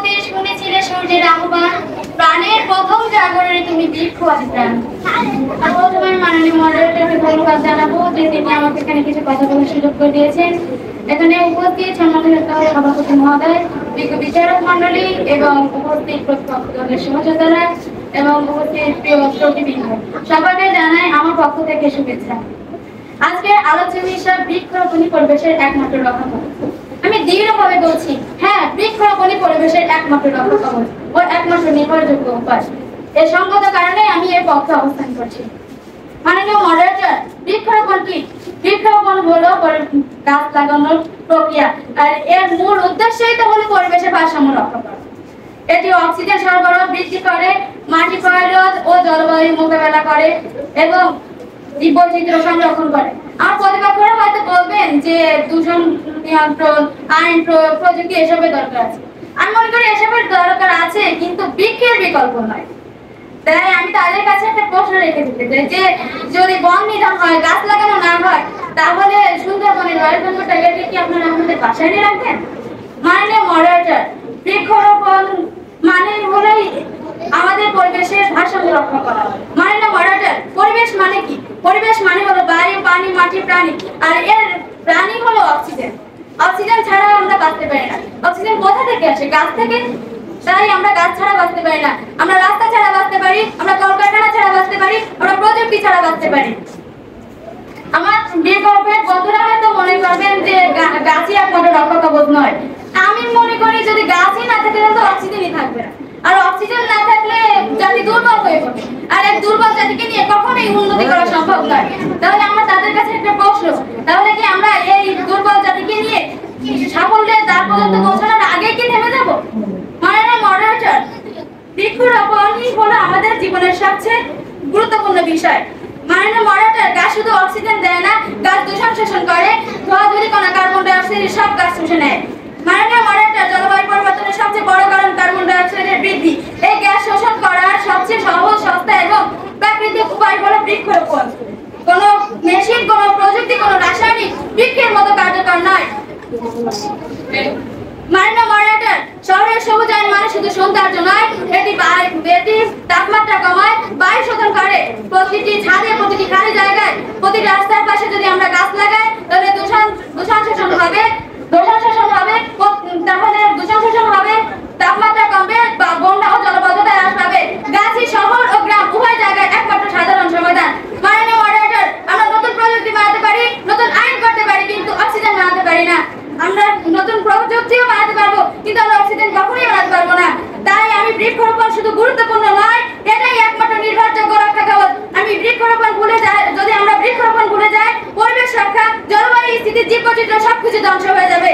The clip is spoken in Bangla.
উপস্থিত শুনেছিলে সূর্যের আহ্বান, প্রাণের প্রথম জাগরণে তুমি বৃক্ষ আদি প্রাণ। আর প্রথমে মাননীয় মডারেটরকে ধন্যবাদ জানাবো যে তিনি আমাকে এখানে কিছু কথা বলার সুযোগ করে দিয়েছেন। এখানে উপস্থিত সম্মানিত সভাপতি মহোদয়, বিজ্ঞ বিচারক মন্ডলী এবং উপস্থিত প্রতিপক্ষ দলের সহযোদ্ধারা এবং উপস্থিত প্রিয় শ্রোতৃবৃন্দ, সবাইকে জানাই আমার পক্ষ থেকে শুভেচ্ছা। আজকের আলোচ্য বিষয় বৃক্ষরোপণই পরিবেশের একমাত্র রক্ষা কবচ। আমি দৃঢ়ভাবে বলছি, হ্যাঁ, বৃক্ষরোপণই পরিবেশের একমাত্র রক্ষা কবচ ও একমাত্র নির্ভরযোগ্য উপায়। এই সঙ্গত কারণে আমি এর পক্ষে অবস্থান করছি। মাননীয় মডারেটর, বৃক্ষরোপণ কি? বৃক্ষরোপণ হলো গাছ লাগানোর প্রক্রিয়া, আর এর মূল উদ্দেশ্যই তো হলো পরিবেশের ভারসাম্য রক্ষা করা। এটি অক্সিজেন সরবরাহ বৃদ্ধি করে, মাটি ক্ষয় রোধ ও জলবায়ু মোকাবেলা করে এবং জীববৈচিত্র্য সংরক্ষণ করে। আমার প্রতিপক্ষরা হয়তো বলবেন যে দূষণ নিয়ন্ত্রণ, আইন প্রয়োগ, প্রযুক্তি এসবের দরকার আছে। আমি মনে করি এসবের দরকার আছে, কিন্তু বৃক্ষের বিকল্প নয়। তাই আমি তাদের কাছে একটা প্রশ্ন রেখে দিতে চাই যে যদি বন নিধন হয়, গাছ লাগানো না হয়, তাহলে সুন্দরবনের রয়েলজন্যটাকে কি আপনারা আপনাদের বাসায় নিয়ে রাখবেন? মাননীয় মডারেটর, বৃক্ষরোপণ মানে হলেই আমাদের পরিবেশের ভারসাম্য রক্ষা করা। মাননীয় মডারেটর, পরিবেশ মানে কি? পরিবেশ মানে হলো বায়ু, পানি, মাটি, প্রাণী, আর এর প্রাণী হলো অক্সিজেন। অক্সিজেন ছাড়া আমরা বাঁচতে পারি না। অক্সিজেন কোথা থেকে আসে? গাছ থেকে। তাই আমরা গাছ ছাড়া বাঁচতে পারি না। আমরা রাস্তা ছাড়া বাঁচতে পারি, আমরা কলকারখানা ছাড়া বাঁচতে পারি, আমরা প্রযুক্তি ছাড়া বাঁচতে পারি। আমার বিকল্পের বন্ধুরা হয়তো মনে করবেন যে গাছই একমাত্র রক্ষা কবচ নয়। আমি মনে করি যদি গাছই না থাকে তাহলে অক্সিজেনই থাকবে না, আর অক্সিজেন না থাকলে জাতি দুর্বল হয়ে পড়বে, আর এক দুর্বল জাতিকে নিয়ে কখনোই উন্নতি করা সম্ভব নয়। তাহলে আমার তাদের কাছে একটা প্রশ্ন, তাহলে কি আমরা এই দুর্বল জাতিকে নিয়ে সাফল্যের দ্বার পর্যন্ত পৌঁছানোর আগে কি থেমে যাবো? মাননীয় মডারেটর, বৃক্ষরোপণই হলো আমাদের জীবনের সবচেয়ে গুরুত্বপূর্ণ বিষয়। মাননীয় মডারেটর, গাছ শুধু অক্সিজেন দেয় না, গাছ দূষণ শোষণ করে, ধোঁয়া ধূলিকণা, কার্বন ডাই অক্সাইড সব গাছ শুষে নেয়। মাননীয় মডারেটর, জলবায়ু পরিবর্তনের সবচেয়ে বড় কারণ কার্বন ডাই অক্সাইডের বৃদ্ধি। এই গ্যাস শোষণ করার সবচেয়ে সহজ, সস্তা এবং প্রাকৃতিক উপায় হলো বৃক্ষরোপণ। কোনো মেশিন, কোনো প্রযুক্তি, কোনো রাসায়নিক বৃক্ষের মতো কার্যকর নয়। মাননীয় মডারেটর, শহরের সবুজায়ন মানে শুধু সৌন্দর্য নয়, এটি তাপমাত্রা কমায়, বায়ু শোধন করে। প্রতিটি ছাদে, প্রতিটি খালি জায়গায়, প্রতিটি রাস্তার পাশে যদি আমরা গাছ লাগাই, তাহলে দূষণ শোষণ হবে, তাহলে দূষণ শোষণ হবে, তাপমাত্রা কমবে, বা বন্যা ও জলবদ্ধতা হ্রাস পাবে। গাছই শহর ও গ্রাম উভয় জায়গায় একমাত্র সাধারণ সমাধান। মাননীয় মডারেটর, আমরা নতুন প্রযুক্তি বানাতে পারি, নতুন আইন করতে পারি, কিন্তু অক্সিজেন বানাতে পারি না। আমরা নতুন প্রযুক্তিও বানাতে পারবো, কিন্তু আমরা অক্সিজেন কখনোই বানাতে পারবো না। তাই আমি বৃক্ষরোপণ শুধু গুরুত্বপূর্ণ নয়, এটাই একমাত্র নির্ভরযোগ্য রক্ষা কবচ। যদি আমরা বৃক্ষরোপণ ভুলে যাই, পরিবেশ রক্ষা, জলবায়ু স্থিতি, জীববৈচিত্র্য সবকিছু ধ্বংস হয়ে যাবে।